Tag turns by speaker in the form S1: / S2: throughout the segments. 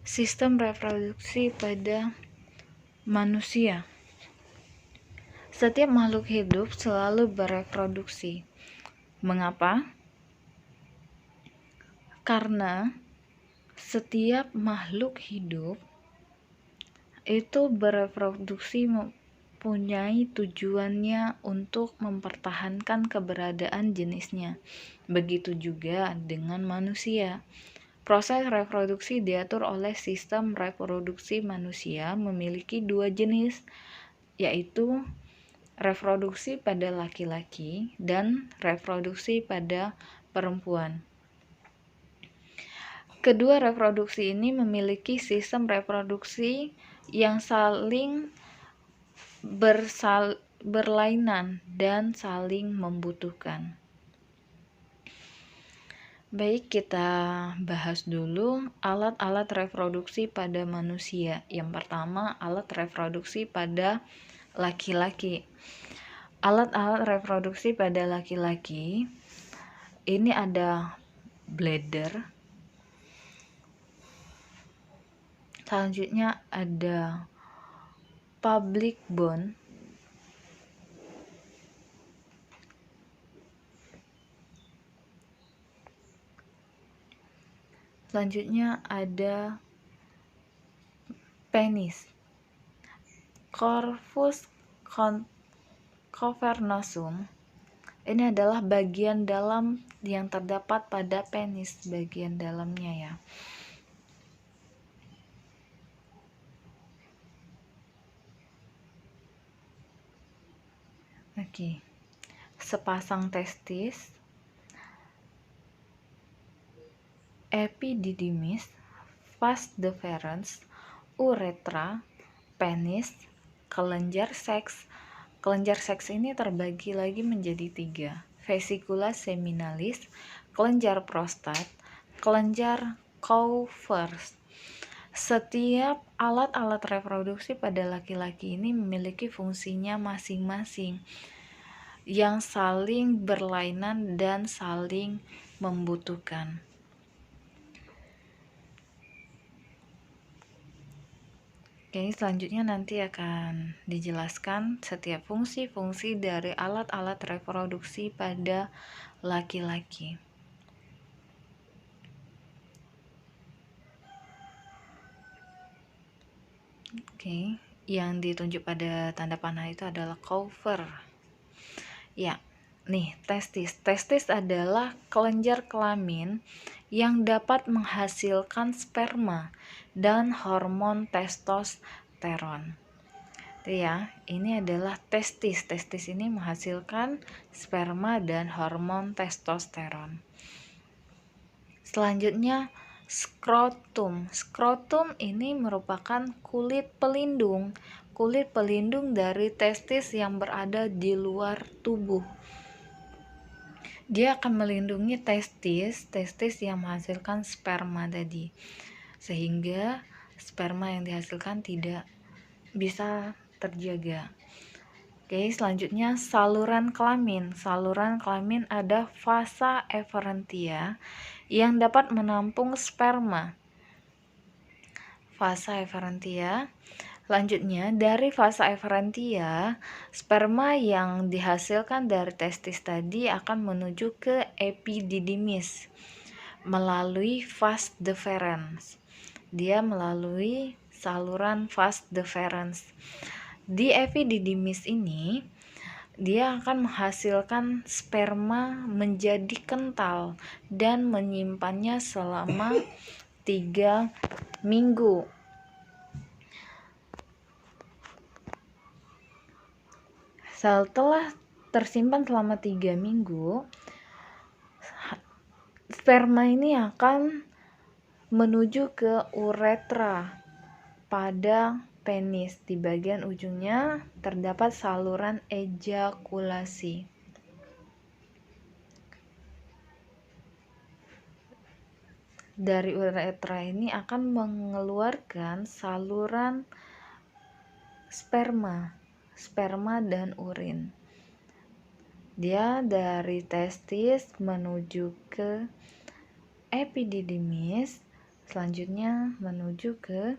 S1: Sistem reproduksi pada manusia. Setiap makhluk hidup selalu bereproduksi. Mengapa? Karena setiap makhluk hidup itu bereproduksi mempunyai tujuannya untuk mempertahankan keberadaan jenisnya. Begitu juga dengan manusia. Proses reproduksi diatur oleh sistem reproduksi manusia memiliki dua jenis, yaitu reproduksi pada laki-laki dan reproduksi pada perempuan. Kedua reproduksi ini memiliki sistem reproduksi yang saling berlainan dan saling membutuhkan. Baik, kita bahas dulu alat-alat reproduksi pada manusia. Yang pertama, alat reproduksi pada laki-laki. Alat-alat reproduksi pada laki-laki ini ada bladder. Selanjutnya ada public bone. Selanjutnya ada penis. Corpus cavernosum. Ini adalah bagian dalam yang terdapat pada penis, bagian dalamnya ya. Oke. Sepasang testis, epididymis, vas deferens, uretra, penis, kelenjar seks. Kelenjar seks ini terbagi lagi menjadi 3, vesicula seminalis, kelenjar prostat, kelenjar Cowper's. Setiap alat-alat reproduksi pada laki-laki ini memiliki fungsinya masing-masing yang saling berlainan dan saling membutuhkan. Oke, selanjutnya nanti akan dijelaskan setiap fungsi-fungsi dari alat-alat reproduksi pada laki-laki. Oke, yang ditunjuk pada tanda panah itu adalah Cowper. Ya, nih testis. Testis adalah kelenjar kelamin yang dapat menghasilkan sperma dan hormon testosteron. Ya, ini adalah testis. Testis ini menghasilkan sperma dan hormon testosteron. Selanjutnya skrotum. Skrotum ini merupakan kulit pelindung dari testis yang berada di luar tubuh. Dia akan melindungi testis yang menghasilkan sperma tadi, sehingga sperma yang dihasilkan tidak bisa terjaga. Oke, selanjutnya saluran kelamin. Saluran kelamin ada vasa efferentia yang dapat menampung sperma. Vasa efferentia. Selanjutnya, dari vasa efferentia, sperma yang dihasilkan dari testis tadi akan menuju ke epididymis melalui vas deferens. Dia melalui saluran vas deferens. Di epididymis ini, dia akan menghasilkan sperma menjadi kental dan menyimpannya selama 3 minggu. Setelah tersimpan selama 3 minggu, sperma ini akan menuju ke uretra pada penis. Di bagian ujungnya terdapat saluran ejakulasi. Dari uretra ini akan mengeluarkan saluran sperma dan urin. Dia dari testis menuju ke epididymis, Selanjutnya menuju ke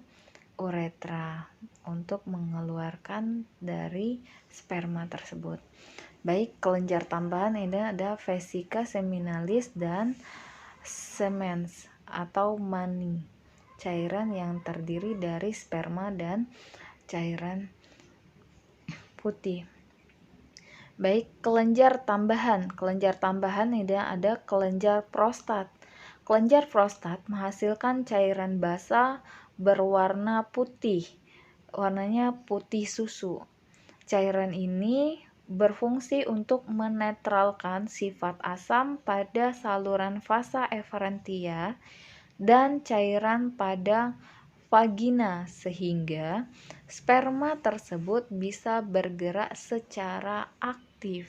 S1: uretra untuk mengeluarkan dari sperma tersebut. Baik, kelenjar tambahan ini ada vesica seminalis dan semens atau mani, cairan yang terdiri dari sperma dan cairan putih. Baik, kelenjar tambahan. Kelenjar tambahan ini ada kelenjar prostat. Kelenjar prostat menghasilkan cairan basa berwarna putih. Warnanya putih susu. Cairan ini berfungsi untuk menetralkan sifat asam pada saluran vasa efferentia dan cairan pada vagina sehingga sperma tersebut bisa bergerak secara aktif.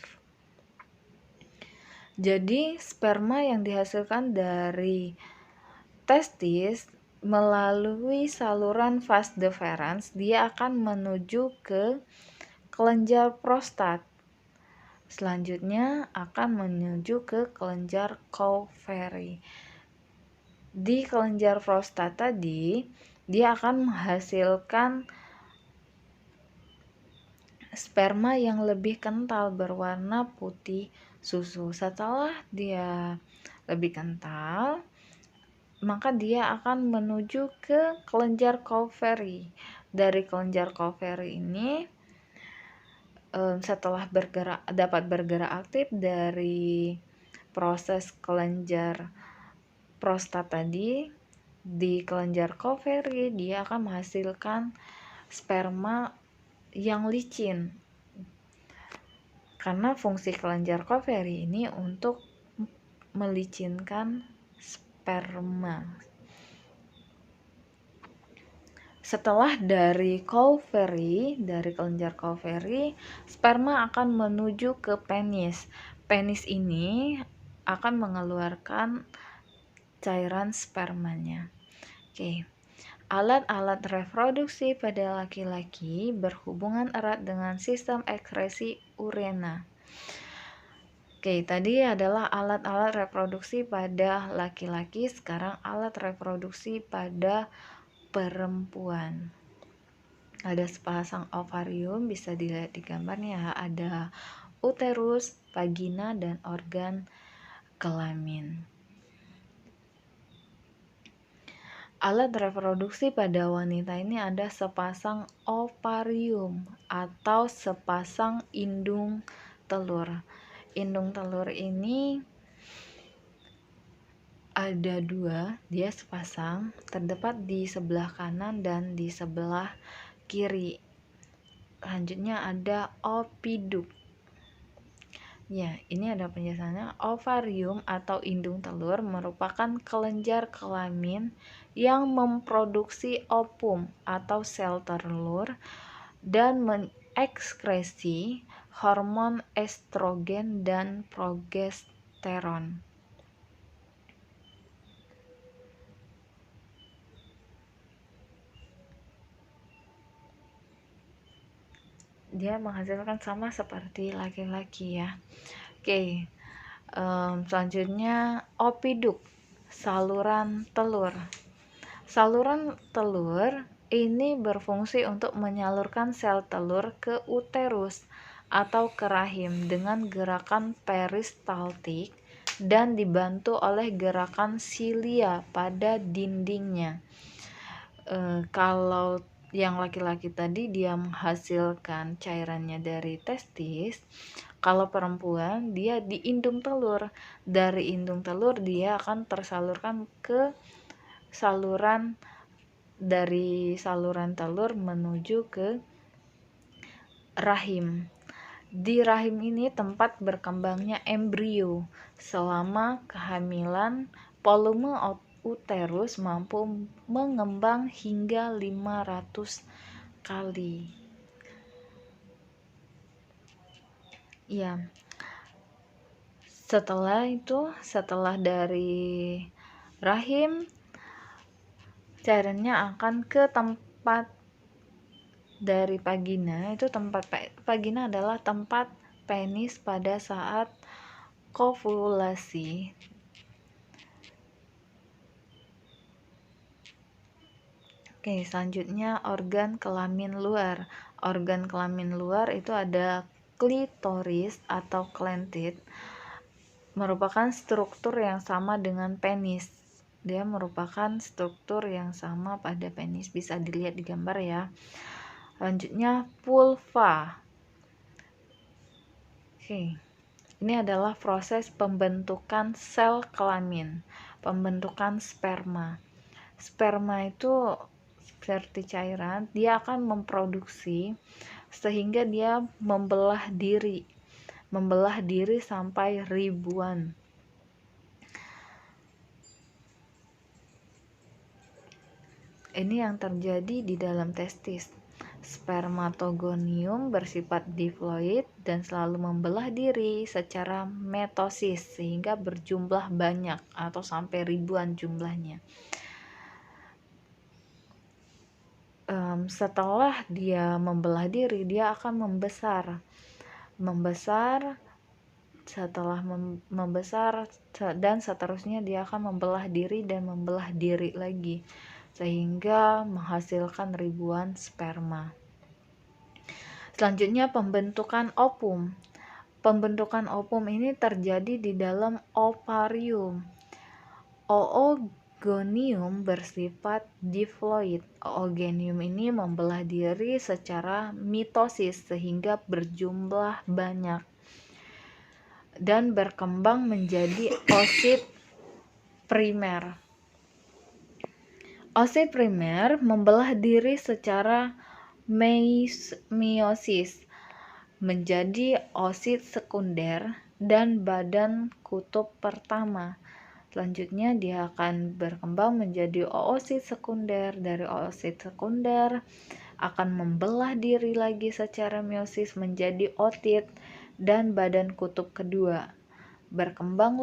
S1: Jadi sperma yang dihasilkan dari testis melalui saluran vas deferens dia akan menuju ke kelenjar prostat. Selanjutnya akan menuju ke kelenjar Cowfery. Di kelenjar prostat tadi dia akan menghasilkan sperma yang lebih kental berwarna putih susu. Setelah dia lebih kental, maka dia akan menuju ke kelenjar Cowfery. Dari kelenjar Cowfery ini setelah dapat bergerak aktif dari proses kelenjar prostat tadi, di kelenjar Cowfery dia akan menghasilkan sperma yang licin. Karena fungsi kelenjar Cowfery ini untuk melicinkan sperma. Setelah dari kelenjar Cowfery, sperma akan menuju ke penis. Penis ini akan mengeluarkan cairan spermanya. Oke. Alat-alat reproduksi pada laki-laki berhubungan erat dengan sistem ekskresi urina. Oke, tadi adalah alat-alat reproduksi pada laki-laki, sekarang alat reproduksi pada perempuan. Ada sepasang ovarium, bisa dilihat di gambarnya, ada uterus, vagina, dan organ kelamin. Alat reproduksi pada wanita ini ada sepasang ovarium atau sepasang indung telur. Indung telur ini ada dua, dia sepasang, terdapat di sebelah kanan dan di sebelah kiri. Selanjutnya ada opiduk. Ya, ini ada penjelasannya. Ovarium atau indung telur merupakan kelenjar kelamin yang memproduksi ovum atau sel telur dan mengekskresi hormon estrogen dan progesteron. Dia menghasilkan sama seperti laki-laki ya. Oke, selanjutnya opiduk, saluran telur. Saluran telur ini berfungsi untuk menyalurkan sel telur ke uterus atau ke rahim dengan gerakan peristaltik dan dibantu oleh gerakan silia pada dindingnya. Kalau yang laki-laki tadi dia menghasilkan cairannya dari testis, kalau perempuan dia di indung telur. Dari indung telur dia akan tersalurkan ke saluran, dari saluran telur menuju ke rahim. Di rahim ini tempat berkembangnya embrio. Selama kehamilan, volume uterus mampu mengembang hingga 500 kali. Ya. Setelah dari rahim, cairannya akan ke tempat dari vagina. Itu tempat vagina adalah tempat penis pada saat kovulasi. Oke, selanjutnya organ kelamin luar. Organ kelamin luar itu ada klitoris atau klentit, merupakan struktur yang sama dengan penis. Dia merupakan struktur yang sama pada penis, bisa dilihat di gambar ya. Selanjutnya vulva. Oke, ini adalah proses pembentukan sel kelamin, pembentukan sperma. Sperma itu seperti cairan, dia akan memproduksi sehingga dia membelah diri sampai ribuan. Ini yang terjadi di dalam testis. Spermatogonium bersifat diploid dan selalu membelah diri secara metosis sehingga berjumlah banyak atau sampai ribuan jumlahnya. Setelah dia membelah diri, dia akan membesar. Setelah membesar dan seterusnya, dia akan membelah diri dan membelah diri lagi sehingga menghasilkan ribuan sperma. Selanjutnya pembentukan ovum. Pembentukan ovum ini terjadi di dalam ovarium. Oogonium bersifat diploid. Oogonium ini membelah diri secara mitosis sehingga berjumlah banyak dan berkembang menjadi oosit primer. Oosit primer membelah diri secara meiosis menjadi oosit sekunder dan badan kutub pertama. Selanjutnya dia akan berkembang menjadi oosit sekunder. Dari oosit sekunder akan membelah diri lagi secara meiosis menjadi otit dan badan kutub kedua. Berkembang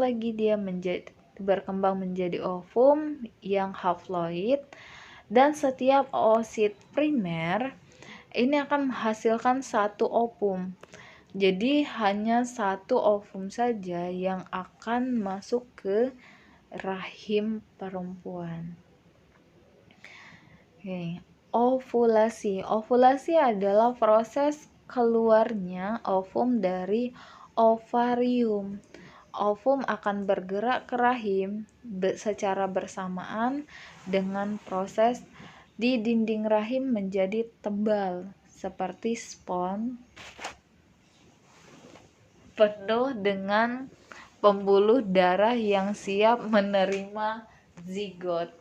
S1: menjadi ovum yang haploid, dan setiap oosit primer ini akan menghasilkan satu ovum. Jadi hanya satu ovum saja yang akan masuk ke rahim perempuan. Ovulasi. Ovulasi adalah proses keluarnya ovum dari ovarium. Ovum akan bergerak ke rahim secara bersamaan dengan proses di dinding rahim menjadi tebal seperti spons, penuh dengan pembuluh darah yang siap menerima zigot.